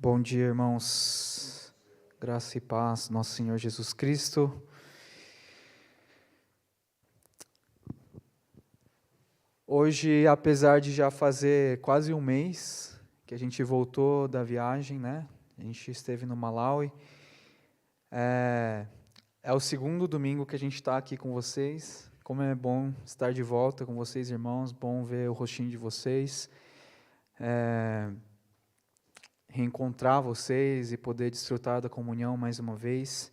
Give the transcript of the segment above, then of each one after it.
Bom dia, irmãos. Graça e paz, nosso Senhor Jesus Cristo. Hoje, apesar de já fazer quase um mês que a gente voltou da viagem, né? A gente esteve no Malawi. É o segundo domingo que a gente está aqui com vocês. Como é bom estar de volta com vocês, irmãos. Bom ver o rostinho de vocês. Reencontrar vocês e poder desfrutar da comunhão mais uma vez.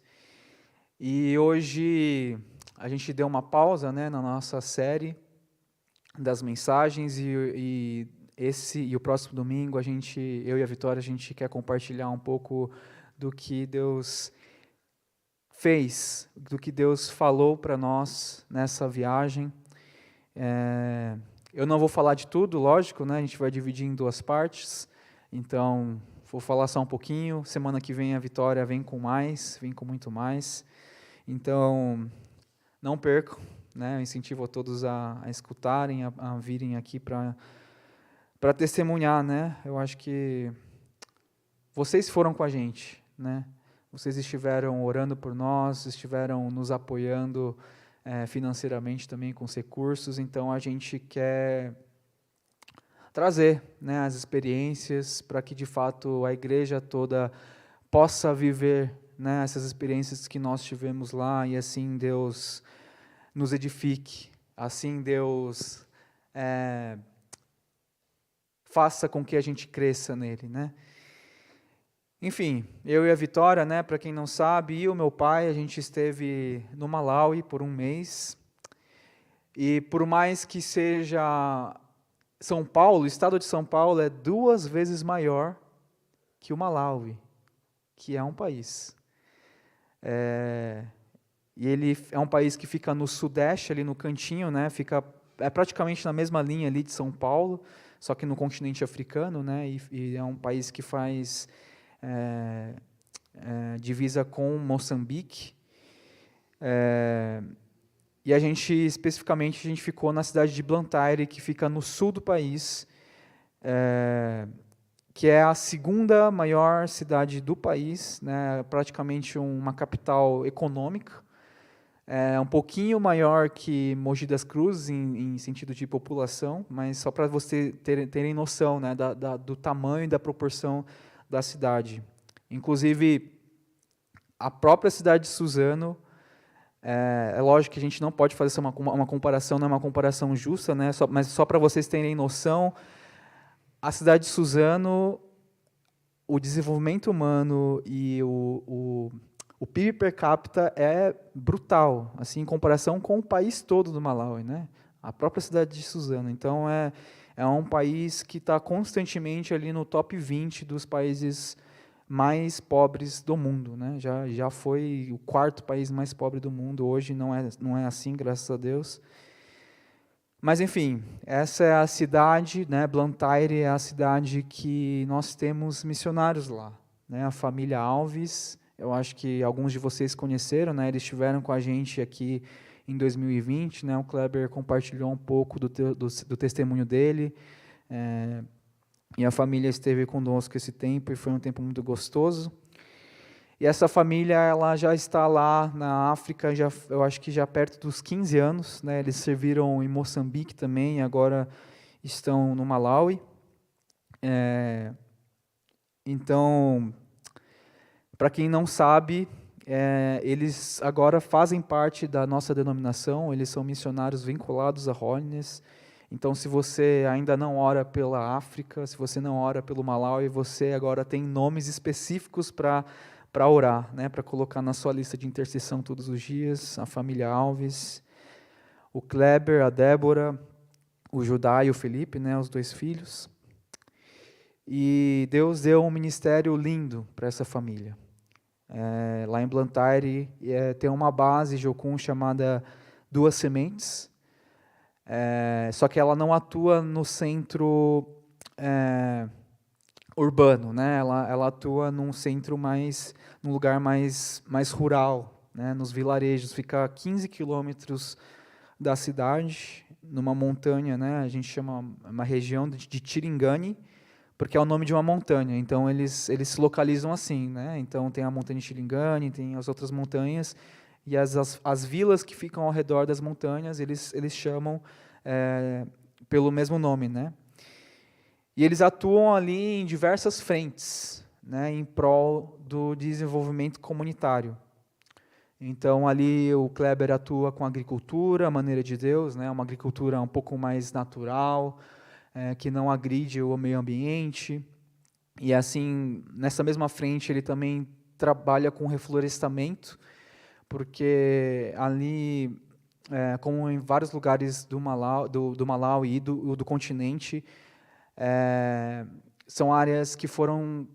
E hoje a gente deu uma pausa, né, na nossa série das mensagens e esse e o próximo domingo eu e a Vitória, a gente quer compartilhar um pouco do que Deus fez, do que Deus falou para nós nessa viagem. Eu não vou falar de tudo, lógico, né? A gente vai dividir em duas partes. Então, vou falar só um pouquinho. Semana que vem a Vitória vem com muito mais. Então, não percam, né? Eu incentivo a todos a escutarem, a virem aqui para testemunhar, né? Eu acho que vocês foram com a gente, né? Vocês estiveram orando por nós, estiveram nos apoiando financeiramente também com os recursos, então a gente quer trazer, né, as experiências para que de fato a igreja toda possa viver, né, essas experiências que nós tivemos lá e assim Deus nos edifique, assim Deus faça com que a gente cresça nele, né? Enfim, eu e a Vitória, né, para quem não sabe, e o meu pai, a gente esteve no Malawi por um mês, e por mais que seja São Paulo, o estado de São Paulo é 2 vezes maior que o Malawi, que é um país. E ele é um país que fica no sudeste, ali no cantinho, né? É praticamente na mesma linha ali de São Paulo, só que no continente africano, né? E é um país que faz divisa com Moçambique. E especificamente, a gente ficou na cidade de Blantyre, que fica no sul do país, que é a segunda maior cidade do país, né? Praticamente uma capital econômica. É um pouquinho maior que Mogi das Cruzes em sentido de população, mas só para vocês terem noção, né, do tamanho e da proporção da cidade. Inclusive, a própria cidade de Suzano, é lógico que a gente não pode fazer uma comparação, não é uma comparação justa, né, mas só para vocês terem noção, a cidade de Suzano, o desenvolvimento humano e o PIB per capita é brutal, assim, em comparação com o país todo do Malawi, né? A própria cidade de Suzano. Então, é um país que está constantemente ali no top 20 dos países mais pobres do mundo, né? Já foi o 4º país mais pobre do mundo, hoje não é assim, graças a Deus. Mas, enfim, essa é a cidade, né? Blantyre é a cidade que nós temos missionários lá, né? A família Alves. Eu acho que alguns de vocês conheceram, né? Eles estiveram com a gente aqui em 2020, né? O Kleber compartilhou um pouco do testemunho dele, e a família esteve conosco esse tempo e foi um tempo muito gostoso. E essa família, ela já está lá na África, eu acho que já perto dos 15 anos, né? Eles serviram em Moçambique também, e agora estão no Malawi. Então, para quem não sabe, eles agora fazem parte da nossa denominação, eles são missionários vinculados a Holiness. Então, se você ainda não ora pela África, se você não ora pelo Malawi, você agora tem nomes específicos para orar, né, para colocar na sua lista de intercessão todos os dias. A família Alves, o Kleber, a Débora, o Judá e o Felipe, né, os 2 filhos. E Deus deu um ministério lindo para essa família. Lá em Blantyre tem uma base Jocum chamada Duas Sementes, só que ela não atua no centro urbano, né? Ela atua num lugar mais rural, né? Nos vilarejos, fica a 15 quilômetros da cidade, numa montanha, né? A gente chama uma região de Tiringani, porque é o nome de uma montanha, então eles se localizam assim, né? Então tem a montanha Xilingani, tem as outras montanhas, e as vilas que ficam ao redor das montanhas, eles chamam pelo mesmo nome, né? E eles atuam ali em diversas frentes, né, em prol do desenvolvimento comunitário. Então, ali o Kleber atua com a agricultura, a maneira de Deus, né, uma agricultura um pouco mais natural, que não agride o meio ambiente. E assim, nessa mesma frente, ele também trabalha com reflorestamento, porque ali, como em vários lugares do Malawi e do continente, são áreas que foram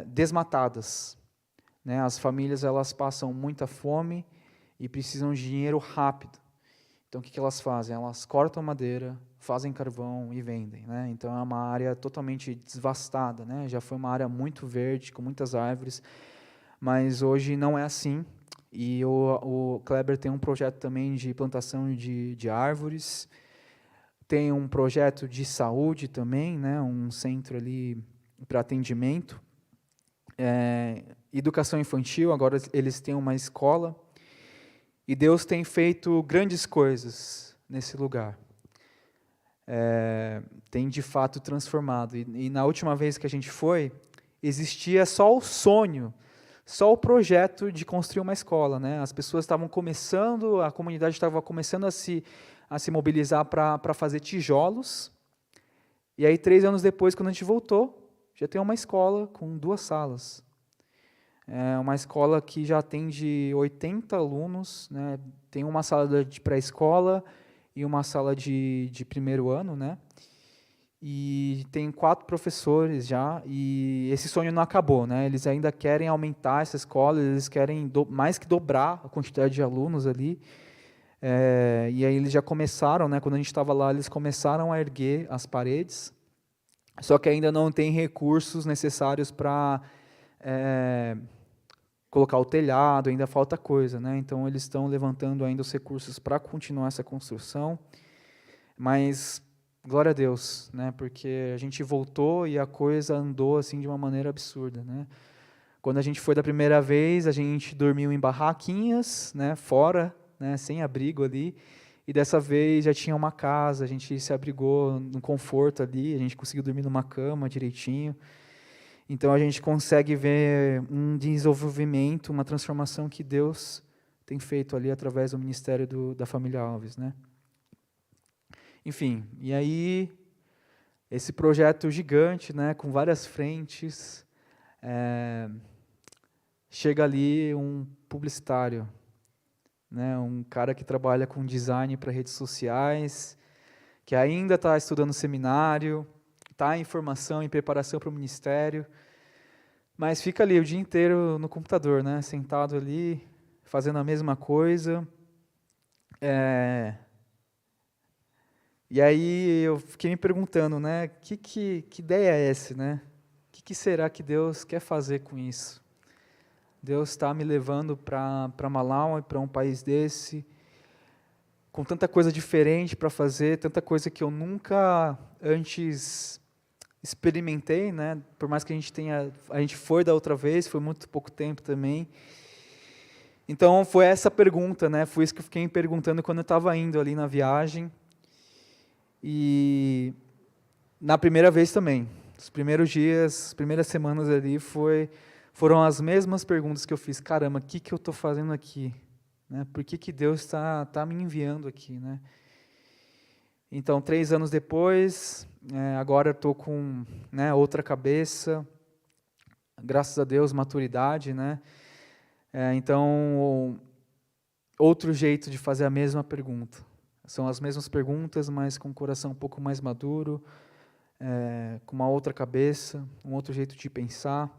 desmatadas, né? As famílias elas passam muita fome e precisam de dinheiro rápido. Então, o que elas fazem? Elas cortam madeira, fazem carvão e vendem, né? Então, é uma área totalmente devastada, né? Já foi uma área muito verde, com muitas árvores, mas hoje não é assim. E o Kleber tem um projeto também de plantação de árvores, tem um projeto de saúde também, né? Um centro ali para atendimento. Educação infantil, agora eles têm uma escola. E Deus tem feito grandes coisas nesse lugar. Tem de fato transformado. E na última vez que a gente foi, existia só o sonho, só o projeto de construir uma escola, né? As pessoas estavam começando, a comunidade estava começando a se mobilizar para fazer tijolos. E aí, 3 anos depois, quando a gente voltou, já tem uma escola com 2 salas. É uma escola que já atende 80 alunos, né? Tem uma sala de pré-escola e uma sala de primeiro ano, né? E tem 4 professores já, e esse sonho não acabou, né? Eles ainda querem aumentar essa escola, eles querem mais que dobrar a quantidade de alunos ali. E aí eles já começaram, né? Quando a gente estava lá, eles começaram a erguer as paredes, só que ainda não tem recursos necessários para colocar o telhado, ainda falta coisa, né? Então eles estão levantando ainda os recursos para continuar essa construção, mas glória a Deus, né? Porque a gente voltou e a coisa andou assim de uma maneira absurda, né? Quando a gente foi da primeira vez, a gente dormiu em barraquinhas, né? Fora, né? Sem abrigo ali. E dessa vez já tinha uma casa, a gente se abrigou no conforto ali, a gente conseguiu dormir numa cama direitinho. Então a gente consegue ver um desenvolvimento, uma transformação que Deus tem feito ali através do ministério da família Alves, né? Enfim, e aí esse projeto gigante, né, com várias frentes, chega ali um publicitário, né, um cara que trabalha com design para redes sociais, que ainda está estudando seminário, está em formação, em preparação para o ministério, mas fica ali o dia inteiro no computador, né, sentado ali, fazendo a mesma coisa. E aí eu fiquei me perguntando, né, que ideia é essa, né? O que será que Deus quer fazer com isso? Deus está me levando para Malawi, para um país desse, com tanta coisa diferente para fazer, tanta coisa que eu nunca antes experimentei, né? Por mais que a gente foi da outra vez, foi muito pouco tempo também. Então foi essa pergunta, né? Foi isso que eu fiquei me perguntando quando eu estava indo ali na viagem. E na primeira vez também, os primeiros dias, as primeiras semanas ali foram as mesmas perguntas que eu fiz. Caramba, o que eu estou fazendo aqui? Né? Por que Deus está me enviando aqui? Né? Então, 3 anos depois, agora eu estou com, né, outra cabeça, graças a Deus, maturidade. Né? Então, outro jeito de fazer a mesma pergunta. São as mesmas perguntas, mas com o coração um pouco mais maduro, com uma outra cabeça, um outro jeito de pensar.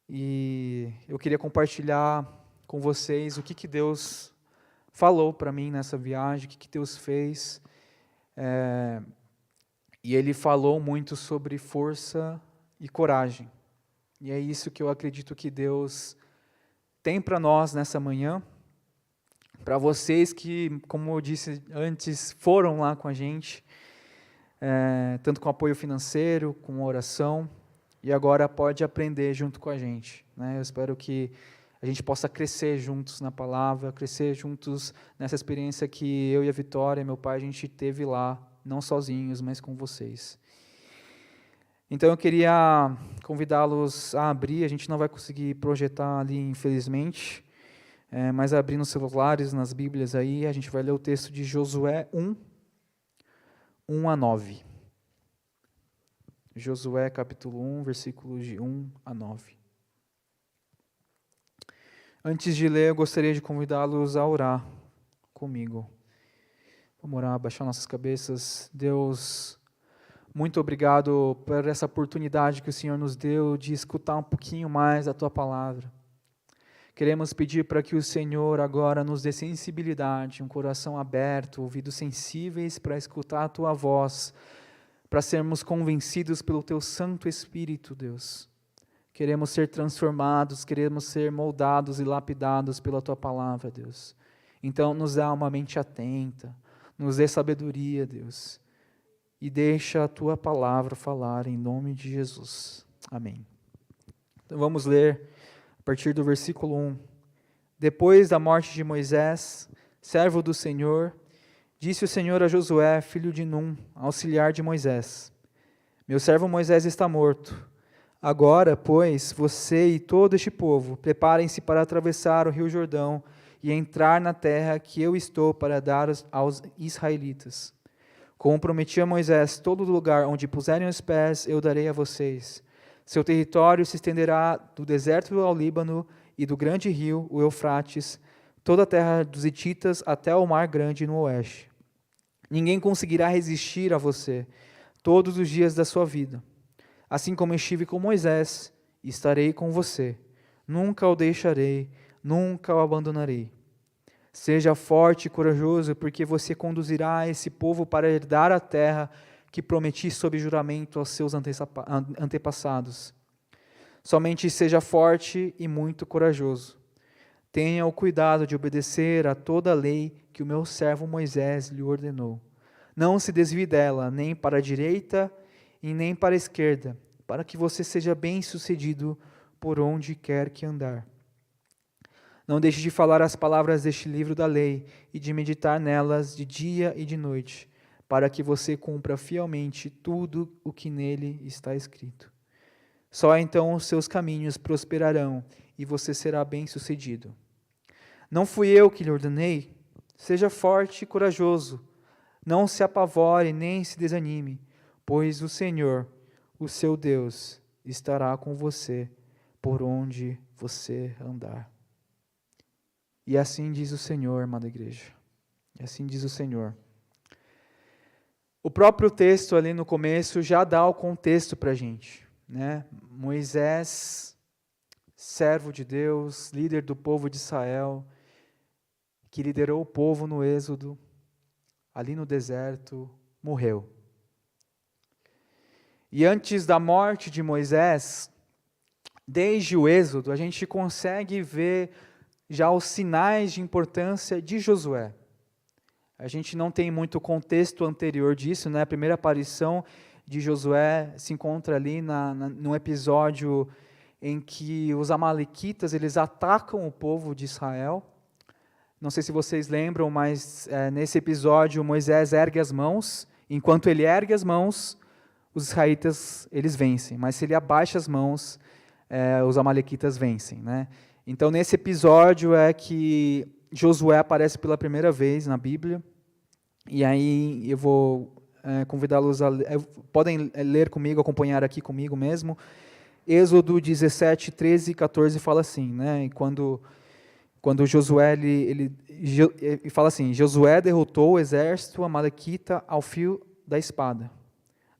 E eu queria compartilhar com vocês o que Deus falou para mim nessa viagem, o que Deus fez. E Ele falou muito sobre força e coragem. E é isso que eu acredito que Deus tem para nós nessa manhã. Para vocês que, como eu disse antes, foram lá com a gente, tanto com apoio financeiro, com oração, e agora pode aprender junto com a gente, né? Eu espero que a gente possa crescer juntos na palavra, crescer juntos nessa experiência que eu e a Vitória, meu pai, a gente teve lá, não sozinhos, mas com vocês. Então eu queria convidá-los a abrir, a gente não vai conseguir projetar ali, infelizmente, mas abrir nos celulares, nas Bíblias aí, a gente vai ler o texto de Josué 1, 1 a 9. Josué capítulo 1, versículos de 1 a 9. Antes de ler, eu gostaria de convidá-los a orar comigo. Vamos orar, abaixar nossas cabeças. Deus, muito obrigado por essa oportunidade que o Senhor nos deu de escutar um pouquinho mais a Tua palavra. Queremos pedir para que o Senhor agora nos dê sensibilidade, um coração aberto, ouvidos sensíveis para escutar a Tua voz, para sermos convencidos pelo Teu Santo Espírito, Deus. Queremos ser transformados, queremos ser moldados e lapidados pela Tua palavra, Deus. Então, nos dá uma mente atenta, nos dê sabedoria, Deus, e deixa a Tua palavra falar em nome de Jesus. Amém. Então, vamos ler a partir do versículo 1. Depois da morte de Moisés, servo do Senhor, disse o Senhor a Josué, filho de Num, auxiliar de Moisés: Meu servo Moisés está morto. Agora, pois, você e todo este povo, preparem-se para atravessar o rio Jordão e entrar na terra que eu estou para dar aos israelitas. Como prometi a Moisés, todo lugar onde puserem os pés eu darei a vocês. Seu território se estenderá do deserto ao Líbano e do grande rio, o Eufrates, toda a terra dos hititas até o mar grande no oeste. Ninguém conseguirá resistir a você todos os dias da sua vida. Assim como estive com Moisés, estarei com você. Nunca o deixarei, nunca o abandonarei. Seja forte e corajoso, porque você conduzirá esse povo para herdar a terra que prometi sob juramento aos seus antepassados. Somente seja forte e muito corajoso. Tenha o cuidado de obedecer a toda a lei que o meu servo Moisés lhe ordenou. Não se desvie dela, nem para a direita e nem para a esquerda, para que você seja bem-sucedido por onde quer que andar. Não deixe de falar as palavras deste livro da lei e de meditar nelas de dia e de noite, para que você cumpra fielmente tudo o que nele está escrito. Só então os seus caminhos prosperarão e você será bem-sucedido. Não fui eu que lhe ordenei? Seja forte e corajoso. Não se apavore nem se desanime, pois o Senhor, o seu Deus, estará com você por onde você andar. E assim diz o Senhor, amada igreja. E assim diz o Senhor. O próprio texto ali no começo já dá o contexto para a gente, né? Moisés, servo de Deus, líder do povo de Israel, que liderou o povo no Êxodo, ali no deserto, morreu. E antes da morte de Moisés, desde o Êxodo, a gente consegue ver já os sinais de importância de Josué. A gente não tem muito contexto anterior disso, né? A primeira aparição de Josué se encontra ali num episódio em que os amalequitas eles atacam o povo de Israel. Não sei se vocês lembram, mas nesse episódio Moisés ergue as mãos. Enquanto ele ergue as mãos, os israelitas eles vencem. Mas se ele abaixa as mãos, os amalequitas vencem, né? Então nesse episódio é que Josué aparece pela primeira vez na Bíblia. E aí eu vou convidá-los a podem ler comigo, acompanhar aqui comigo mesmo. Êxodo 17, 13 e 14 fala assim, né? E quando Josué, ele fala assim, Josué derrotou o exército amalequita ao fio da espada.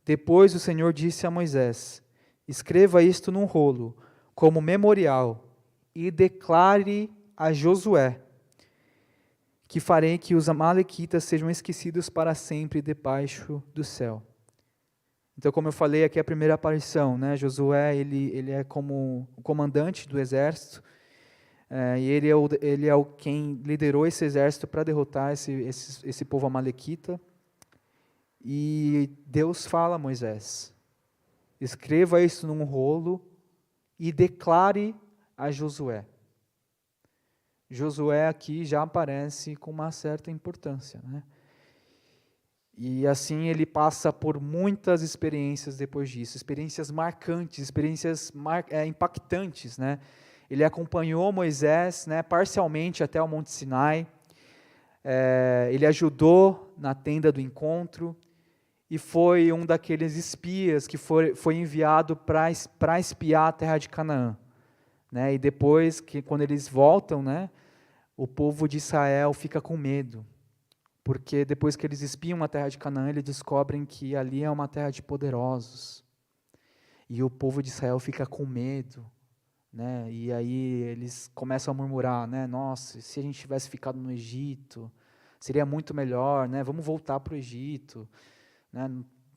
Depois o Senhor disse a Moisés, escreva isto num rolo, como memorial, e declare a Josué, que farei que os amalequitas sejam esquecidos para sempre debaixo do céu. Então, como eu falei, aqui é a primeira aparição, né? Josué, ele é como o comandante do exército, e ele é quem liderou esse exército para derrotar esse povo amalequita. E Deus fala a Moisés: escreva isso num rolo e declare a Josué. Josué aqui já aparece com uma certa importância, né? E assim ele passa por muitas experiências depois disso, experiências marcantes, experiências impactantes, né? Ele acompanhou Moisés, né, parcialmente até o Monte Sinai, ele ajudou na tenda do encontro, e foi um daqueles espias que foi enviado para espiar a terra de Canaã, né? E depois, quando eles voltam, né, o povo de Israel fica com medo, porque depois que eles espiam a terra de Canaã, eles descobrem que ali é uma terra de poderosos. E o povo de Israel fica com medo, né? E aí eles começam a murmurar, né? Nossa, se a gente tivesse ficado no Egito, seria muito melhor, né? Vamos voltar para o Egito, né?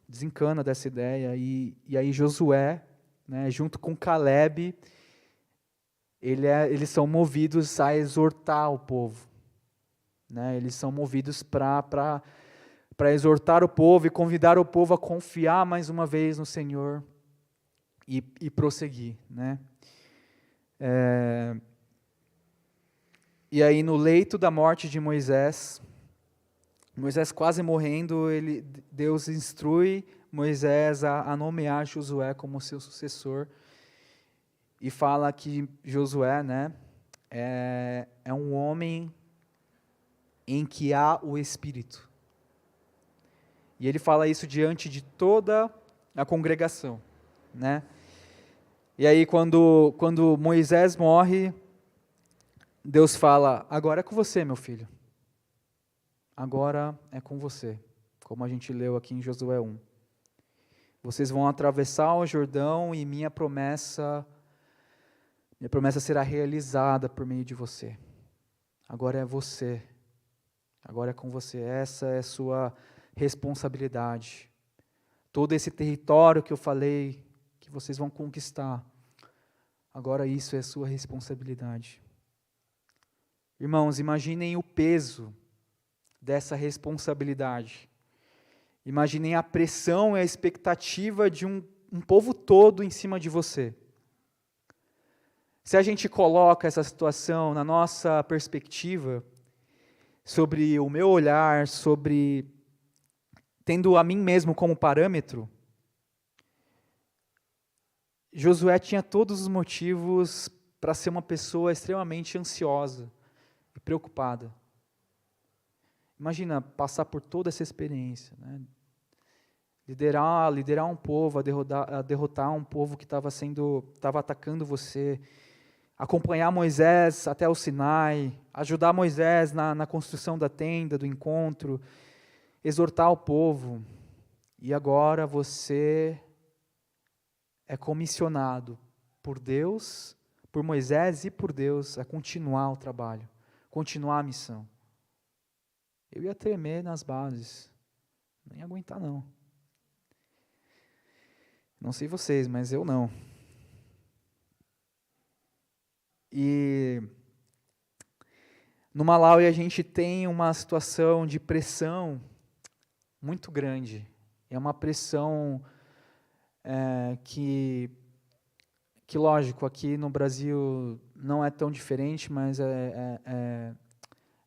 Desencana dessa ideia. E aí Josué, né, junto com Caleb, eles são movidos a exortar o povo, né? Eles são movidos para exortar o povo e convidar o povo a confiar mais uma vez no Senhor e prosseguir, né? E aí no leito da morte de Moisés quase morrendo, Deus instrui Moisés a nomear Josué como seu sucessor e fala que Josué, né, é um homem em que há o Espírito. E ele fala isso diante de toda a congregação, né? E aí quando Moisés morre, Deus fala: agora é com você, meu filho. Agora é com você, como a gente leu aqui em Josué 1. Vocês vão atravessar o Jordão e minha promessa será realizada por meio de você. Agora é você. Agora é com você. Essa é a sua responsabilidade. Todo esse território que eu falei que vocês vão conquistar, agora isso é a sua responsabilidade. Irmãos, imaginem o peso dessa responsabilidade. Imaginem a pressão e a expectativa de um povo todo em cima de você. Se a gente coloca essa situação na nossa perspectiva, sobre o meu olhar, sobre tendo a mim mesmo como parâmetro, Josué tinha todos os motivos para ser uma pessoa extremamente ansiosa e preocupada. Imagina passar por toda essa experiência, né? Liderar um povo, a derrotar um povo que estava atacando você, acompanhar Moisés até o Sinai, ajudar Moisés na construção da tenda, do encontro, exortar o povo. E agora você é comissionado por Deus, por Moisés e por Deus a continuar o trabalho, continuar a missão. Eu ia tremer nas bases, nem ia aguentar não. Não sei vocês, mas eu não. E no Malawi a gente tem uma situação de pressão muito grande. É uma pressão que lógico, aqui no Brasil não é tão diferente, mas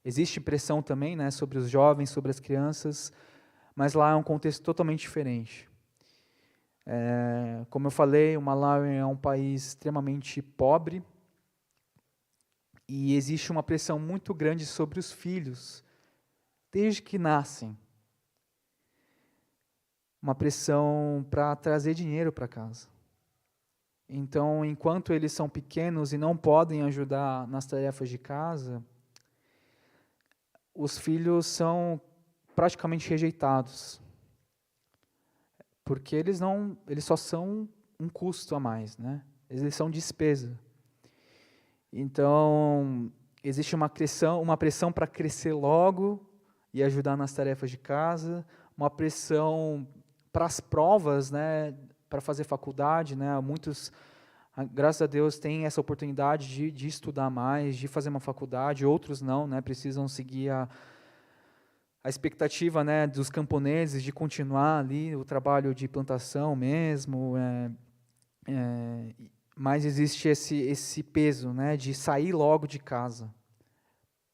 existe pressão também, né, sobre os jovens, sobre as crianças, mas lá é um contexto totalmente diferente. Como eu falei, o Malawi é um país extremamente pobre e existe uma pressão muito grande sobre os filhos, desde que nascem. Uma pressão para trazer dinheiro para casa. Então, enquanto eles são pequenos e não podem ajudar nas tarefas de casa, os filhos são praticamente rejeitados, porque eles só são um custo a mais, né? Eles são despesa. Então, existe uma pressão para crescer logo e ajudar nas tarefas de casa, uma pressão para as provas, né, para fazer faculdade, né? Muitos, graças a Deus, têm essa oportunidade de estudar mais, de fazer uma faculdade, outros não, né, precisam seguir a expectativa, né, dos camponeses de continuar ali o trabalho de plantação mesmo, mas existe esse peso, né, de sair logo de casa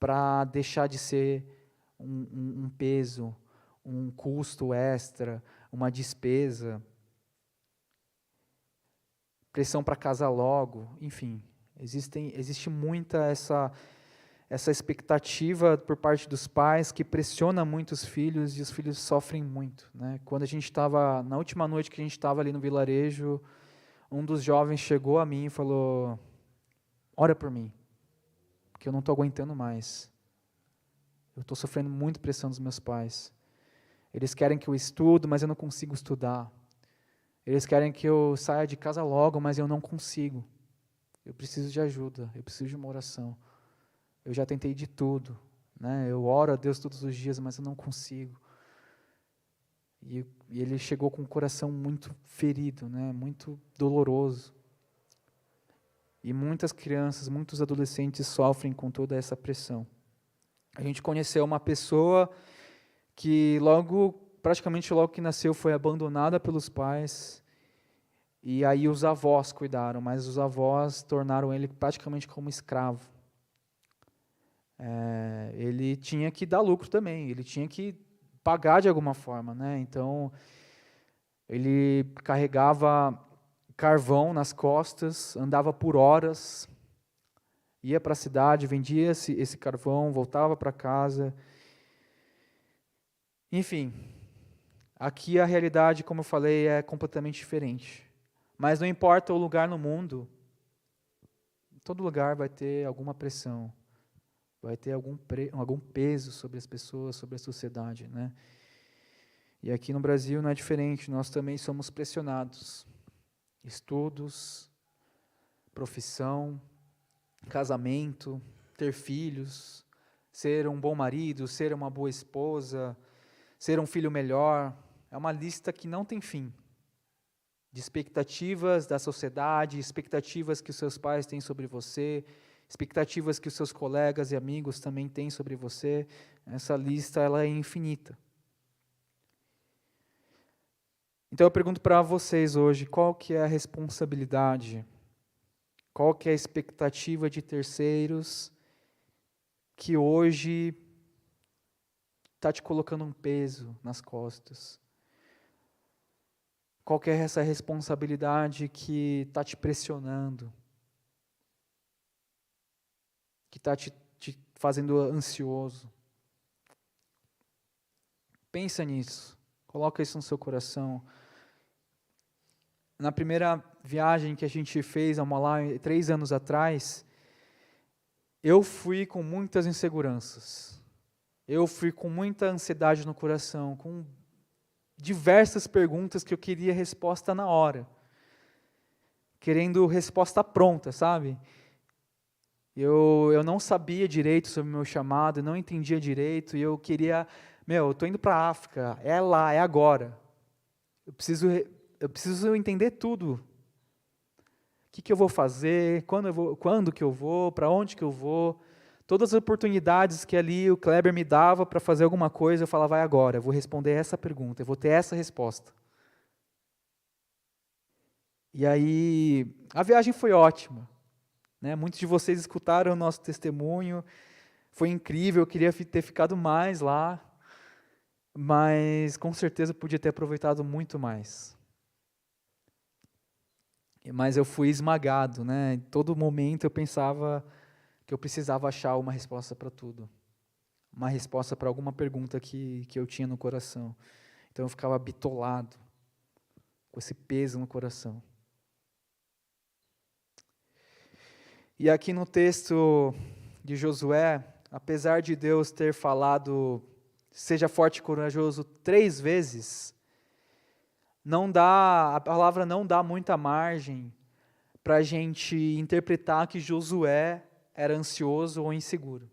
para deixar de ser um peso, um custo extra, uma despesa, pressão para casar logo, enfim, existe muita essa expectativa por parte dos pais que pressiona muito os filhos e os filhos sofrem muito, né? Quando a gente estava, na última noite que a gente estava ali no vilarejo, um dos jovens chegou a mim e falou: ora por mim, porque eu não estou aguentando mais. Eu estou sofrendo muito pressão dos meus pais. Eles querem que eu estudo, mas eu não consigo estudar. Eles querem que eu saia de casa logo, mas eu não consigo. Eu preciso de ajuda, eu preciso de uma oração. Eu já tentei de tudo, né? Eu oro a Deus todos os dias, mas eu não consigo. E ele chegou com o coração muito ferido, né? Muito doloroso. E muitas crianças, muitos adolescentes sofrem com toda essa pressão. A gente conheceu uma pessoa que praticamente logo que nasceu, foi abandonada pelos pais, e aí os avós cuidaram, mas os avós tornaram ele praticamente como escravo. Ele tinha que dar lucro também, ele tinha que pagar de alguma forma, né? Então, ele carregava carvão nas costas, andava por horas, ia para a cidade, vendia esse carvão, voltava para casa. Enfim, aqui a realidade, como eu falei, é completamente diferente. Mas não importa o lugar no mundo, todo lugar vai ter alguma pressão, vai ter algum peso sobre as pessoas, sobre a sociedade, né? E aqui no Brasil não é diferente, nós também somos pressionados. Estudos, profissão, casamento, ter filhos, ser um bom marido, ser uma boa esposa, ser um filho melhor. É uma lista que não tem fim. De expectativas da sociedade, expectativas que os seus pais têm sobre você, expectativas que os seus colegas e amigos também têm sobre você. Essa lista ela é infinita. Então eu pergunto para vocês hoje, qual que é a responsabilidade, qual que é a expectativa de terceiros que hoje está te colocando um peso nas costas? Qual que é essa responsabilidade que está te pressionando, que está te fazendo ansioso? Pensa nisso, coloca isso no seu coração. Na primeira viagem que a gente fez a Malai 3 anos atrás, eu fui com muitas inseguranças. Eu fui com muita ansiedade no coração, com diversas perguntas que eu queria resposta na hora. Querendo resposta pronta, sabe? Eu não sabia direito sobre o meu chamado, não entendia direito, e eu queria, eu estou indo para a África, é lá, é agora. Eu preciso entender tudo. O que eu vou fazer, quando que eu vou, para onde que eu vou. Todas as oportunidades que ali o Kleber me dava para fazer alguma coisa, eu falava, vai agora, eu vou responder essa pergunta, eu vou ter essa resposta. E aí, a viagem foi ótima, né? Muitos de vocês escutaram o nosso testemunho, foi incrível, eu queria ter ficado mais lá, mas com certeza podia ter aproveitado muito mais. Mas eu fui esmagado, né? Em todo momento eu pensava que eu precisava achar uma resposta para tudo. Uma resposta para alguma pergunta que eu tinha no coração. Então eu ficava bitolado, com esse peso no coração. E aqui no texto de Josué, apesar de Deus ter falado, seja forte e corajoso 3 vezes, a palavra não dá muita margem para a gente interpretar que Josué era ansioso ou inseguro.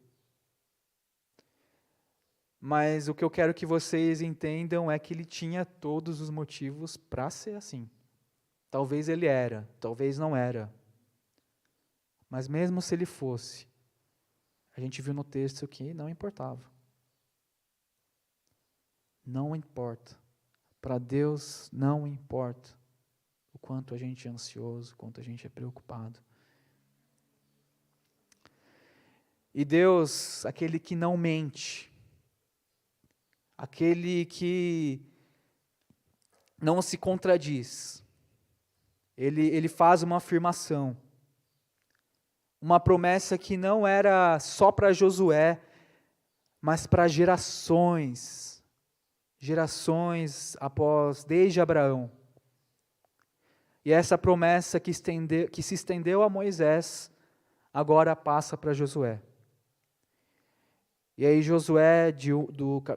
Mas o que eu quero que vocês entendam é que ele tinha todos os motivos para ser assim. Talvez ele era, talvez não era. Mas mesmo se ele fosse, a gente viu no texto que não importava. Não importa. Para Deus não importa o quanto a gente é ansioso, o quanto a gente é preocupado. E Deus, aquele que não mente, aquele que não se contradiz, ele faz uma afirmação, uma promessa que não era só para Josué, mas para gerações após, desde Abraão. E essa promessa que se estendeu a Moisés, agora passa para Josué. E aí Josué,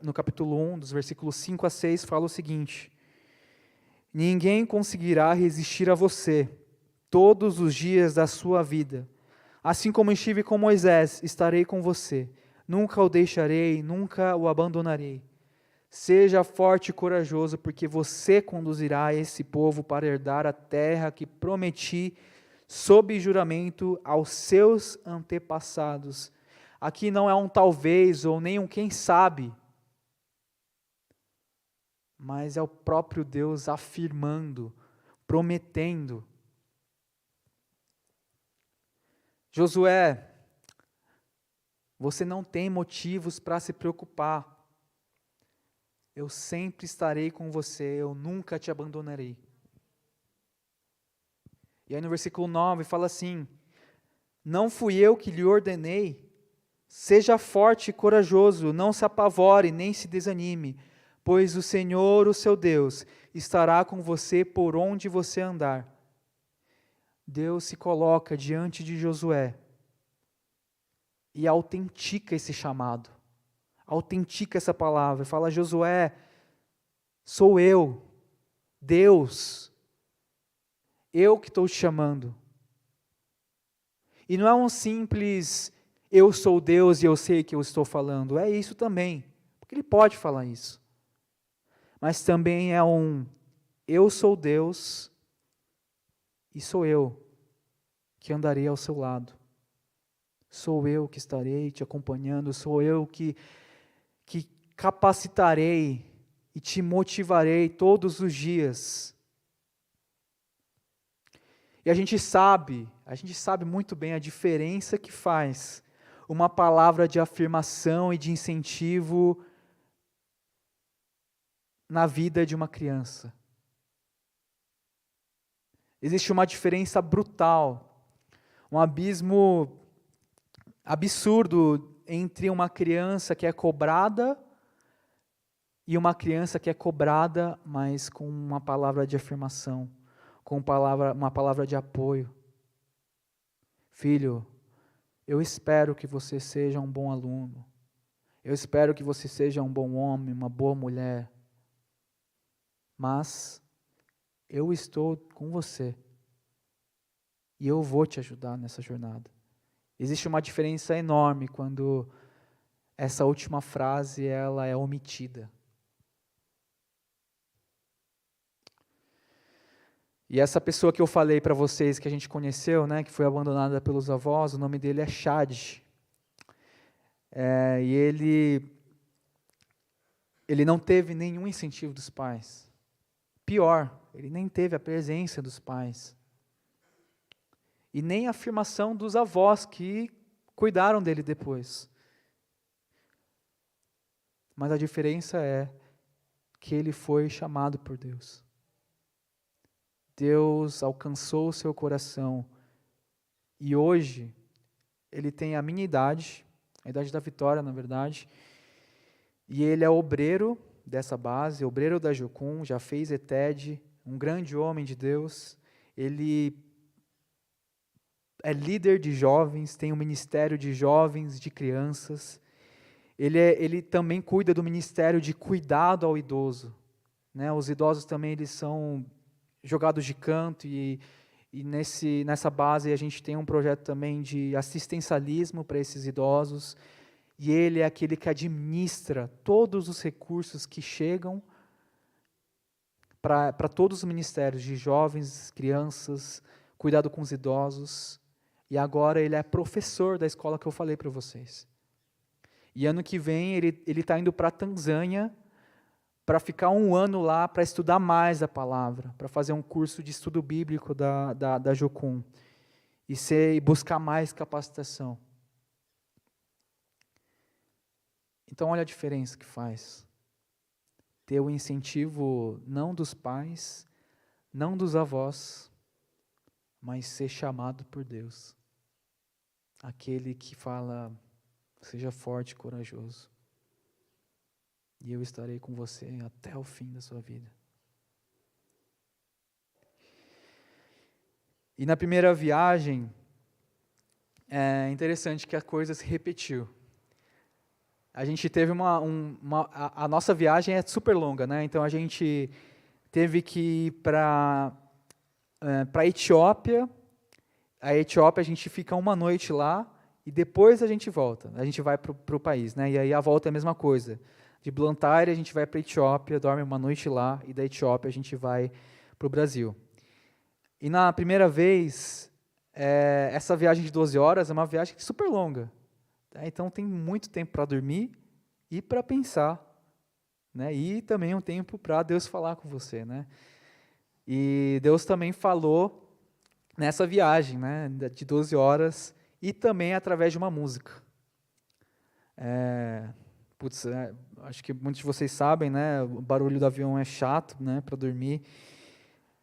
no capítulo 1, dos versículos 5 a 6, fala o seguinte: ninguém conseguirá resistir a você todos os dias da sua vida. Assim como estive com Moisés, estarei com você. Nunca o deixarei, nunca o abandonarei. Seja forte e corajoso, porque você conduzirá esse povo para herdar a terra que prometi sob juramento aos seus antepassados. Aqui não é um talvez ou nem um quem sabe, mas é o próprio Deus afirmando, prometendo. Josué, você não tem motivos para se preocupar. Eu sempre estarei com você, eu nunca te abandonarei. E aí no versículo 9 fala assim: não fui eu que lhe ordenei, seja forte e corajoso, não se apavore, nem se desanime, pois o Senhor, o seu Deus, estará com você por onde você andar. Deus se coloca diante de Josué e autentica esse chamado, autentica essa palavra, fala: Josué, sou eu, Deus, eu que estou te chamando. E não é um simples, eu sou Deus e eu sei que eu estou falando, é isso também, porque Ele pode falar isso. Mas também é eu sou Deus e sou eu que andarei ao seu lado. Sou eu que estarei te acompanhando, sou eu que capacitarei e te motivarei todos os dias. E a gente sabe muito bem a diferença que faz uma palavra de afirmação e de incentivo na vida de uma criança. Existe uma diferença brutal, um abismo absurdo entre uma criança que é cobrada e uma criança que é cobrada, mas com uma palavra de afirmação, com uma palavra de apoio. Filho, eu espero que você seja um bom aluno. Eu espero que você seja um bom homem, uma boa mulher. Mas eu estou com você. E eu vou te ajudar nessa jornada. Existe uma diferença enorme quando essa última frase ela é omitida. E essa pessoa que eu falei para vocês, que a gente conheceu, né, que foi abandonada pelos avós, o nome dele é Chad. E ele não teve nenhum incentivo dos pais. Pior, ele nem teve a presença dos pais. E nem a afirmação dos avós que cuidaram dele depois. Mas a diferença é que ele foi chamado por Deus. Deus alcançou o seu coração. E hoje, ele tem a minha idade, a idade da Vitória, na verdade, e ele é obreiro dessa base, obreiro da Jocum, já fez ETED, um grande homem de Deus. Ele é líder de jovens, tem um ministério de jovens, de crianças. Ele também cuida do ministério de cuidado ao idoso. Né? Os idosos também eles são jogados de canto e nessa base a gente tem um projeto também de assistencialismo para esses idosos. E ele é aquele que administra todos os recursos que chegam para todos os ministérios de jovens, crianças, cuidado com os idosos. E agora ele é professor da escola que eu falei para vocês. E ano que vem ele está indo para a Tanzânia para ficar 1 ano lá, para estudar mais a palavra, para fazer um curso de estudo bíblico da Jocum, e buscar mais capacitação. Então, olha a diferença que faz. Ter o incentivo não dos pais, não dos avós, mas ser chamado por Deus. Aquele que fala, seja forte e corajoso. E eu estarei com você até o fim da sua vida. E na primeira viagem, é interessante que a coisa se repetiu. A gente teve a nossa viagem é super longa, né? Então a gente teve que ir para a Etiópia. A Etiópia a gente fica 1 noite lá e depois a gente volta. A gente vai para o país, né? E aí a volta é a mesma coisa. De Blantyre a gente vai para a Etiópia, dorme 1 noite lá e da Etiópia a gente vai para o Brasil. E na primeira vez, essa viagem de 12 horas é uma viagem super longa. Então tem muito tempo para dormir e para pensar, né? E também um tempo para Deus falar com você, né? E Deus também falou nessa viagem, né, de 12 horas e também através de uma música. Acho que muitos de vocês sabem, né? O barulho do avião é chato, né, para dormir.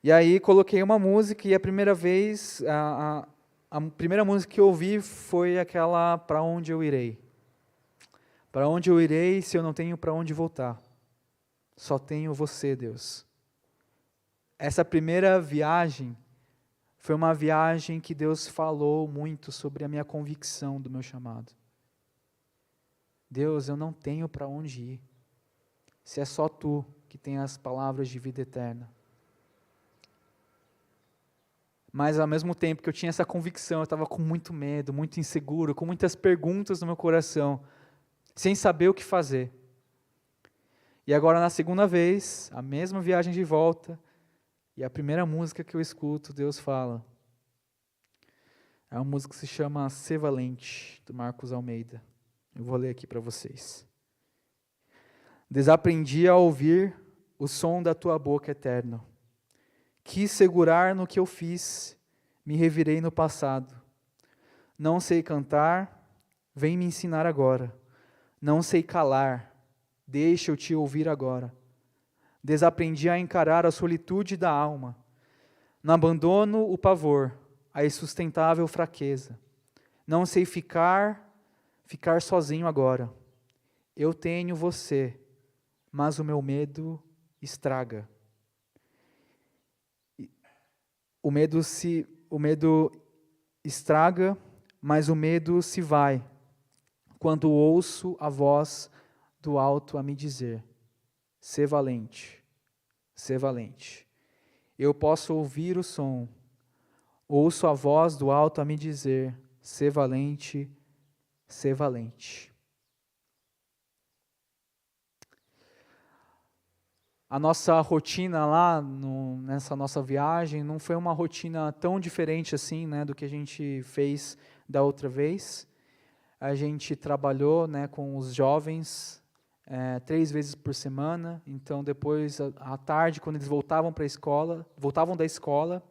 E aí coloquei uma música e a primeira vez, a primeira música que eu ouvi foi aquela Para Onde Eu Irei. Para onde eu irei se eu não tenho para onde voltar? Só tenho você, Deus. Essa primeira viagem foi uma viagem que Deus falou muito sobre a minha convicção do meu chamado. Deus, eu não tenho para onde ir, se é só Tu que tem as palavras de vida eterna. Mas, ao mesmo tempo que eu tinha essa convicção, eu estava com muito medo, muito inseguro, com muitas perguntas no meu coração, sem saber o que fazer. E agora, na segunda vez, a mesma viagem de volta, e a primeira música que eu escuto, Deus fala. É uma música que se chama Ser Valente, do Marcos Almeida. Eu vou ler aqui para vocês. Desaprendi a ouvir o som da tua boca eterno. Quis segurar no que eu fiz, me revirei no passado. Não sei cantar, vem me ensinar agora. Não sei calar, deixa eu te ouvir agora. Desaprendi a encarar a solitude da alma. No abandono, o pavor, a insustentável fraqueza. Não sei ficar sozinho agora. Eu tenho você, mas o meu medo estraga. O medo estraga, mas o medo se vai, quando ouço a voz do alto a me dizer, ser valente, ser valente. Eu posso ouvir o som, ouço a voz do alto a me dizer, ser valente, ser valente. A nossa rotina lá, nessa nossa viagem, não foi uma rotina tão diferente assim, né, do que a gente fez da outra vez. A gente trabalhou, né, com os jovens 3 vezes por semana. Então, depois, à tarde, quando eles voltavam da escola,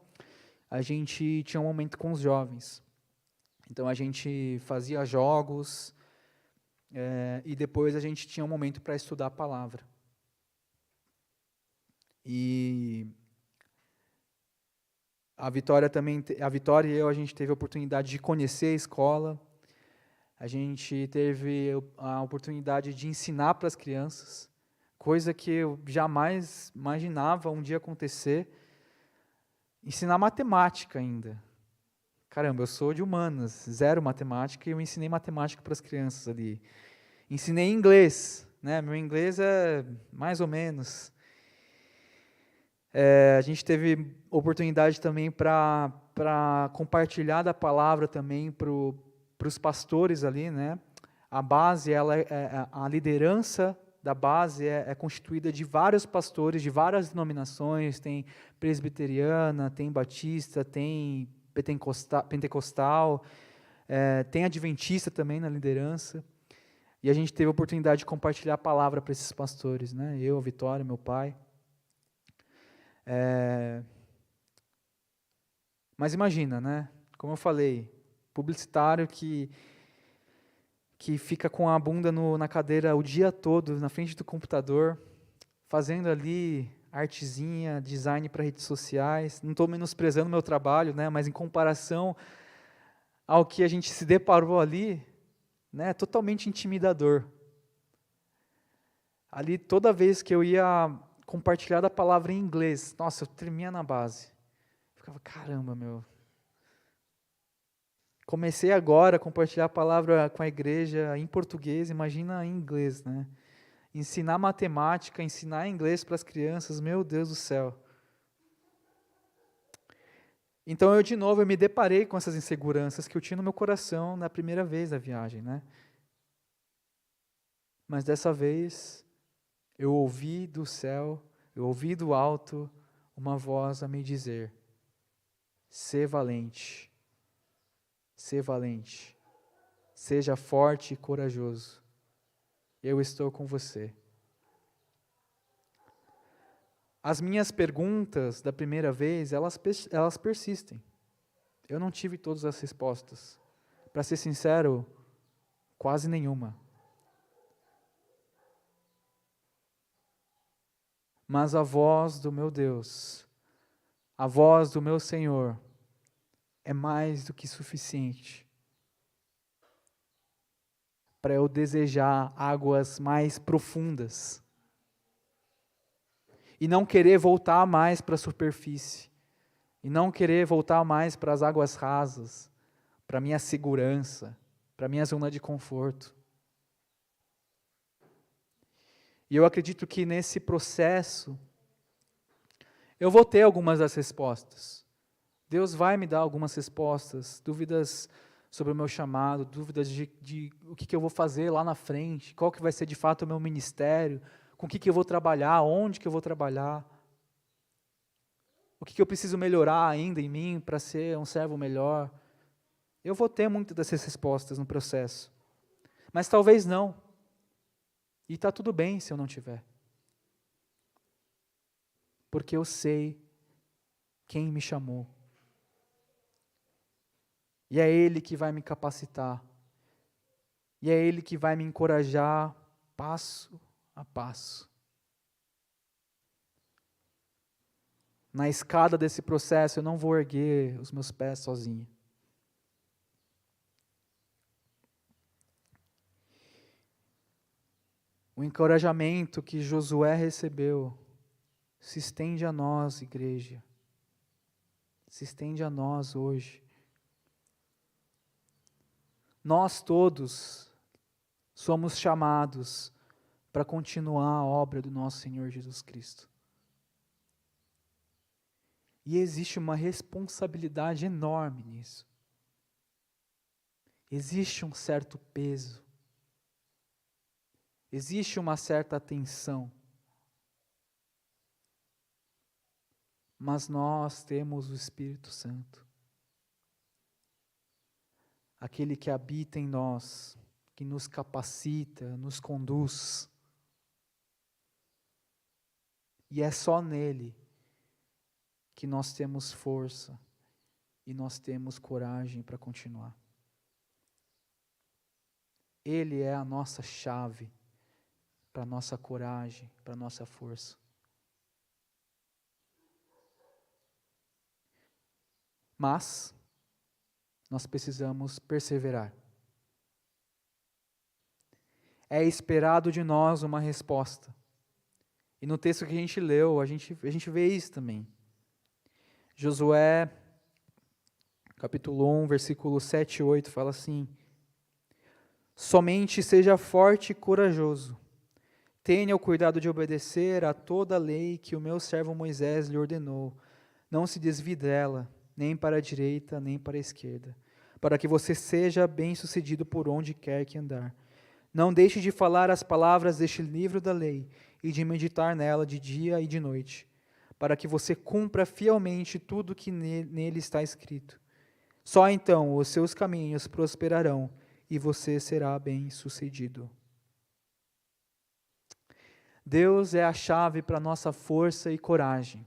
a gente tinha um momento com os jovens. Então, a gente fazia jogos e depois a gente tinha um momento para estudar a palavra. E a Vitória e eu, a gente teve a oportunidade de conhecer a escola. A gente teve a oportunidade de ensinar para as crianças, coisa que eu jamais imaginava um dia acontecer. Ensinar matemática ainda. Caramba, eu sou de humanas, 0 matemática, e eu ensinei matemática para as crianças ali. Ensinei inglês, né? Meu inglês é mais ou menos. A gente teve oportunidade também para compartilhar da palavra também para os pastores ali, né? A base, a liderança da base é constituída de vários pastores, de várias denominações, tem presbiteriana, tem batista, tem pentecostal, tem adventista também na liderança. E a gente teve a oportunidade de compartilhar a palavra para esses pastores, né? Eu, a Vitória, meu pai. Mas imagina, né? Como eu falei, publicitário que fica com a bunda na cadeira o dia todo, na frente do computador, fazendo ali artezinha, design para redes sociais. Não estou menosprezando o meu trabalho, né? Mas em comparação ao que a gente se deparou ali, né? Totalmente intimidador. Ali, toda vez que eu ia compartilhar a palavra em inglês, nossa, eu tremia na base. Ficava, caramba, meu. Comecei agora a compartilhar a palavra com a igreja em português, imagina em inglês, né? Ensinar matemática, ensinar inglês para as crianças, meu Deus do céu. Então eu, de novo, eu me deparei com essas inseguranças que eu tinha no meu coração na primeira vez da viagem, né? Mas dessa vez, eu ouvi do céu, eu ouvi do alto, uma voz a me dizer: sê valente, seja forte e corajoso, eu estou com você. As minhas perguntas da primeira vez, elas persistem. Eu não tive todas as respostas. Para ser sincero, quase nenhuma. Mas a voz do meu Deus, a voz do meu Senhor, é mais do que suficiente para eu desejar águas mais profundas e não querer voltar mais para a superfície, e não querer voltar mais para as águas rasas, para a minha segurança, para a minha zona de conforto. E eu acredito que nesse processo, eu vou ter algumas das respostas. Deus vai me dar algumas respostas, dúvidas sobre o meu chamado, dúvidas de o que eu vou fazer lá na frente, qual que vai ser de fato o meu ministério, com o que eu vou trabalhar, onde que eu vou trabalhar, o que eu preciso melhorar ainda em mim para ser um servo melhor. Eu vou ter muitas dessas respostas no processo, mas talvez não, e está tudo bem se eu não tiver, porque eu sei quem me chamou, e é Ele que vai me capacitar, e é Ele que vai me encorajar passo a passo. Na escada desse processo, eu não vou erguer os meus pés sozinho. O encorajamento que Josué recebeu se estende a nós, igreja. Se estende a nós hoje. Nós todos somos chamados para continuar a obra do nosso Senhor Jesus Cristo. E existe uma responsabilidade enorme nisso. Existe um certo peso. Existe uma certa atenção. Mas nós temos o Espírito Santo. Aquele que habita em nós, que nos capacita, nos conduz. E é só nele que nós temos força e nós temos coragem para continuar. Ele é a nossa chave para a nossa coragem, para a nossa força. Mas nós precisamos perseverar. É esperado de nós uma resposta. E no texto que a gente leu, a gente vê isso também. Josué, capítulo 1, versículo 7 e 8, fala assim: somente seja forte e corajoso. Tenha o cuidado de obedecer a toda a lei que o meu servo Moisés lhe ordenou. Não se desvie dela, nem para a direita, nem para a esquerda, para que você seja bem-sucedido por onde quer que andar. Não deixe de falar as palavras deste livro da lei e de meditar nela de dia e de noite, para que você cumpra fielmente tudo que nele está escrito. Só então os seus caminhos prosperarão e você será bem-sucedido. Deus é a chave para a nossa força e coragem.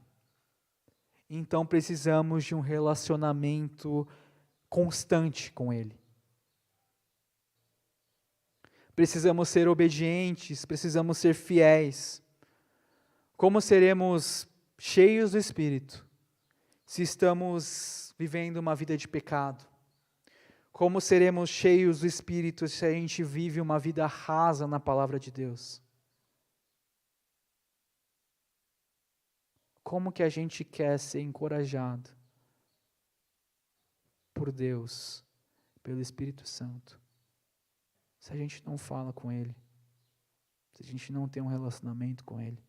Então precisamos de um relacionamento constante com Ele. Precisamos ser obedientes, precisamos ser fiéis. Como seremos cheios do Espírito se estamos vivendo uma vida de pecado? Como seremos cheios do Espírito se a gente vive uma vida rasa na palavra de Deus? Como que a gente quer ser encorajado por Deus, pelo Espírito Santo, se a gente não fala com Ele, se a gente não tem um relacionamento com Ele?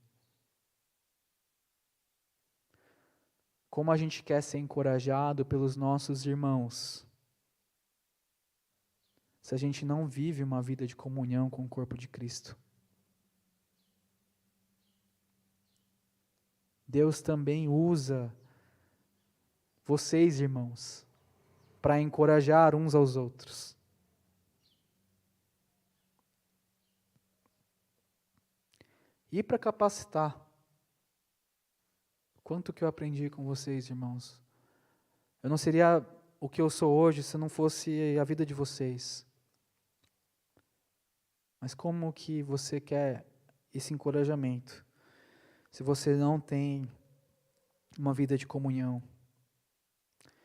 Como a gente quer ser encorajado pelos nossos irmãos, se a gente não vive uma vida de comunhão com o corpo de Cristo? Deus também usa vocês, irmãos, para encorajar uns aos outros. E para capacitar. Quanto que eu aprendi com vocês, irmãos. Eu não seria o que eu sou hoje se não fosse a vida de vocês. Mas como que você quer esse encorajamento se você não tem uma vida de comunhão?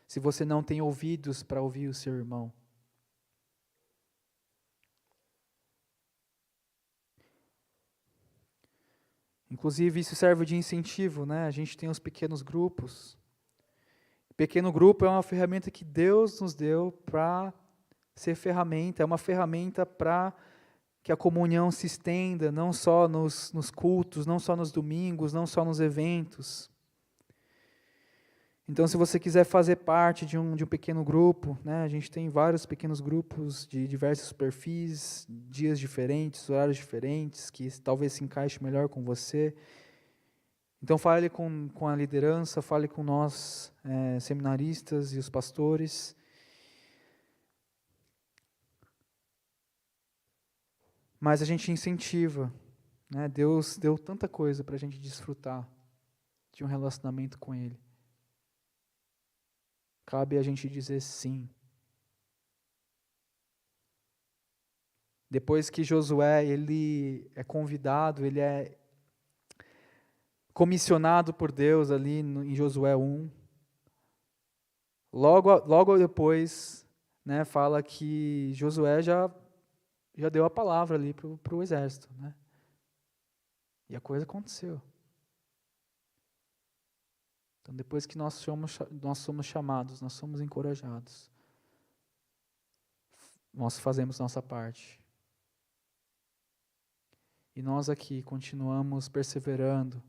Se você não tem ouvidos para ouvir o seu irmão? Inclusive, isso serve de incentivo, né? A gente tem os pequenos grupos. Pequeno grupo é uma ferramenta que Deus nos deu para ser ferramenta, é uma ferramenta para que a comunhão se estenda, não só nos cultos, não só nos domingos, não só nos eventos. Então, se você quiser fazer parte de um pequeno grupo, né, a gente tem vários pequenos grupos de diversos perfis, dias diferentes, horários diferentes, que talvez se encaixe melhor com você. Então, fale com a liderança, fale com nós, seminaristas e os pastores. Mas a gente incentiva, né? Deus deu tanta coisa para a gente desfrutar de um relacionamento com Ele. Cabe a gente dizer sim. Depois que Josué ele é convidado, ele é comissionado por Deus ali em Josué 1. Logo depois, né, fala que Josué já deu a palavra ali para o exército, né? E a coisa aconteceu. Então, depois que nós somos chamados, nós somos encorajados, nós fazemos nossa parte. E nós aqui continuamos perseverando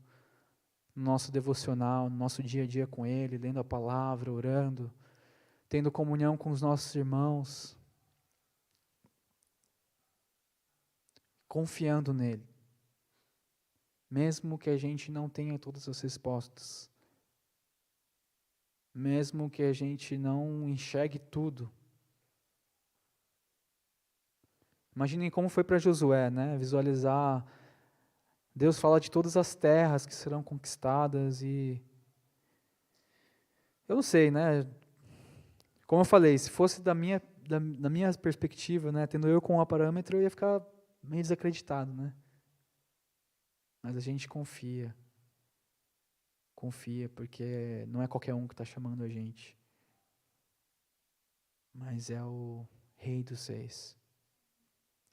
no nosso devocional, no nosso dia a dia com Ele, lendo a palavra, orando, tendo comunhão com os nossos irmãos, confiando nele. Mesmo que a gente não tenha todas as respostas, mesmo que a gente não enxergue tudo. Imaginem como foi para Josué, né? Visualizar, Deus fala de todas as terras que serão conquistadas e eu não sei, né? Como eu falei, se fosse da minha perspectiva, né, tendo eu como parâmetro, eu ia ficar meio desacreditado, né? Mas a gente confia, porque não é qualquer um que está chamando a gente, mas é o Rei dos Reis,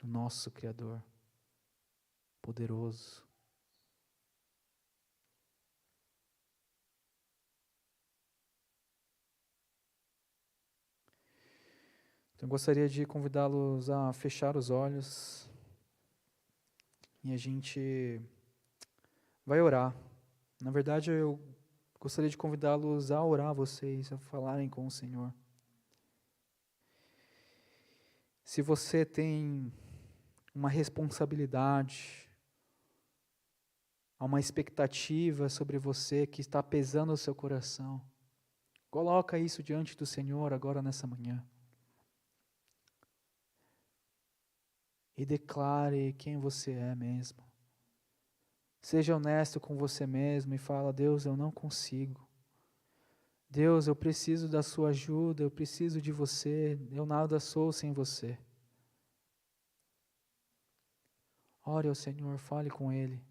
o nosso Criador, poderoso. Então, eu gostaria de convidá-los a fechar os olhos e a gente vai orar. Na verdade, eu gostaria de convidá-los a orar vocês, a falarem com o Senhor. Se você tem uma responsabilidade, há uma expectativa sobre você que está pesando o seu coração, coloca isso diante do Senhor agora nessa manhã. E declare quem você é mesmo. Seja honesto com você mesmo e fala: Deus, eu não consigo. Deus, eu preciso da sua ajuda, eu preciso de você, eu nada sou sem você. Ore ao Senhor, fale com Ele.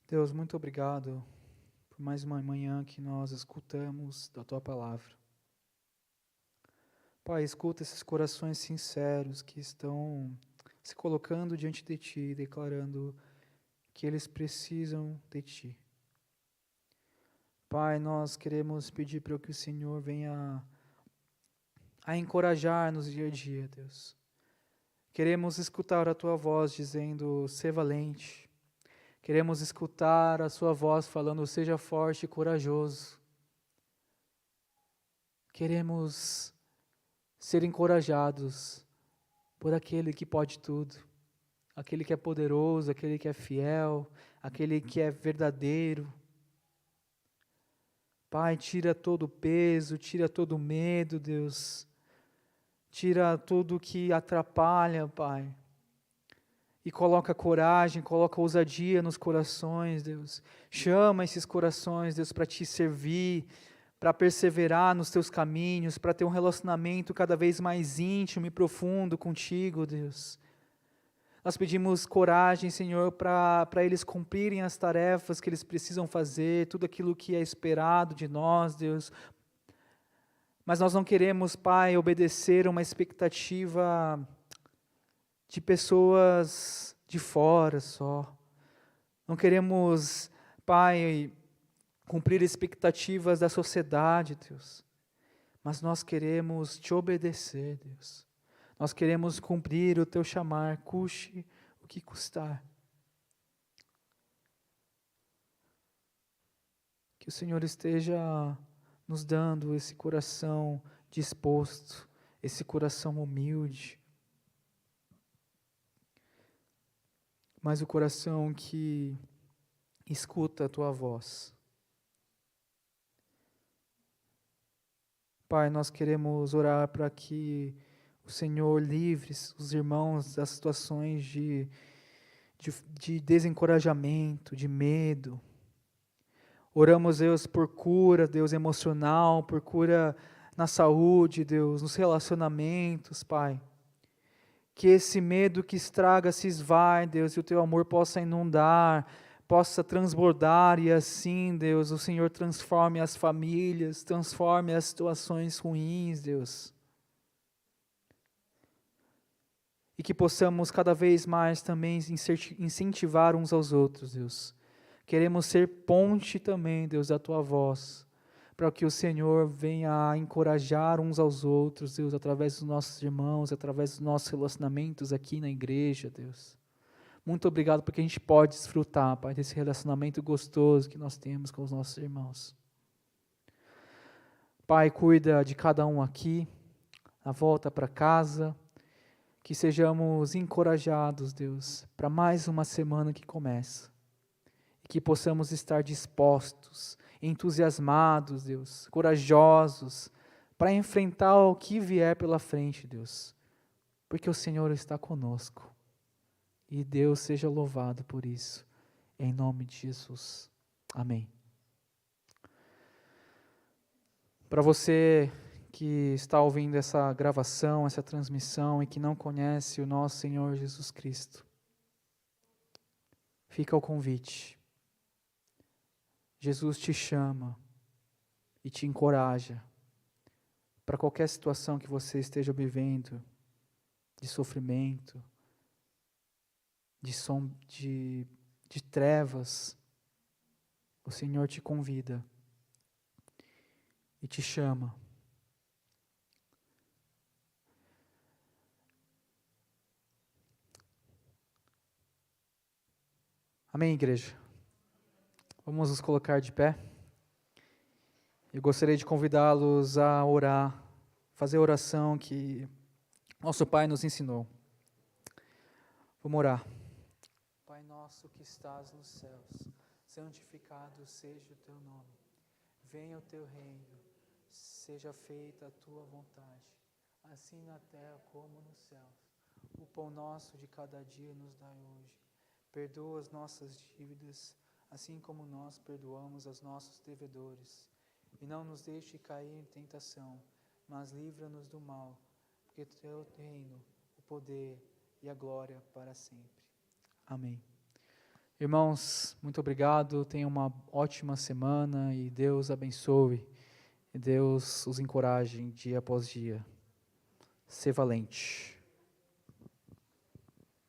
Deus, muito obrigado por mais uma manhã que nós escutamos da Tua Palavra. Pai, escuta esses corações sinceros que estão se colocando diante de Ti, declarando que eles precisam de Ti. Pai, nós queremos pedir para que o Senhor venha a encorajar-nos dia a dia, Deus. Queremos escutar a Tua voz dizendo: "Sê valente". Queremos escutar a Sua voz falando: "Seja forte e corajoso". Queremos ser encorajados por aquele que pode tudo, aquele que é poderoso, aquele que é fiel, aquele que é verdadeiro. Pai, tira todo o peso, tira todo o medo, Deus. Tira tudo que atrapalha, Pai. E coloca coragem, coloca ousadia nos corações, Deus. Chama esses corações, Deus, para Te servir, para perseverar nos Teus caminhos, para ter um relacionamento cada vez mais íntimo e profundo contigo, Deus. Nós pedimos coragem, Senhor, para eles cumprirem as tarefas que eles precisam fazer, tudo aquilo que é esperado de nós, Deus. Mas nós não queremos, Pai, obedecer a uma expectativa de pessoas de fora só. Não queremos, Pai, cumprir expectativas da sociedade, Deus. Mas nós queremos Te obedecer, Deus. Nós queremos cumprir o Teu chamar, custe o que custar. Que o Senhor esteja nos dando esse coração disposto, esse coração humilde, mas o coração que escuta a Tua voz. Pai, nós queremos orar para que o Senhor livre os irmãos das situações de desencorajamento, de medo. Oramos, Deus, por cura, Deus, emocional, por cura na saúde, Deus, nos relacionamentos, Pai. Que esse medo que estraga se esvai, Deus, e o Teu amor possa inundar, possa transbordar, e assim, Deus, o Senhor transforme as famílias, transforme as situações ruins, Deus. E que possamos cada vez mais também incentivar uns aos outros, Deus. Queremos ser ponte também, Deus, da Tua voz, para que o Senhor venha a encorajar uns aos outros, Deus, através dos nossos irmãos, através dos nossos relacionamentos aqui na igreja, Deus. Muito obrigado porque a gente pode desfrutar, Pai, desse relacionamento gostoso que nós temos com os nossos irmãos. Pai, cuida de cada um aqui, na volta para casa, que sejamos encorajados, Deus, para mais uma semana que começa. E que possamos estar dispostos, entusiasmados, Deus, corajosos, para enfrentar o que vier pela frente, Deus. Porque o Senhor está conosco. E Deus seja louvado por isso. Em nome de Jesus. Amém. Para você que está ouvindo essa gravação, essa transmissão e que não conhece o nosso Senhor Jesus Cristo, fica o convite. Jesus te chama e te encoraja para qualquer situação que você esteja vivendo, de sofrimento, de trevas. O Senhor te convida e te chama. Amém, igreja? Vamos nos colocar de pé. Eu gostaria de convidá-los a orar, fazer a oração que nosso Pai nos ensinou. Vamos orar. Pai nosso que estás nos céus, santificado seja o teu nome. Venha o teu reino, seja feita a tua vontade, assim na terra como nos céus. O pão nosso de cada dia nos dai hoje. Perdoa as nossas dívidas, assim como nós perdoamos aos nossos devedores. E não nos deixe cair em tentação, mas livra-nos do mal, porque teu reino, o poder e a glória para sempre. Amém. Irmãos, muito obrigado, tenham uma ótima semana e Deus abençoe, e Deus os encoraje dia após dia. Ser valente.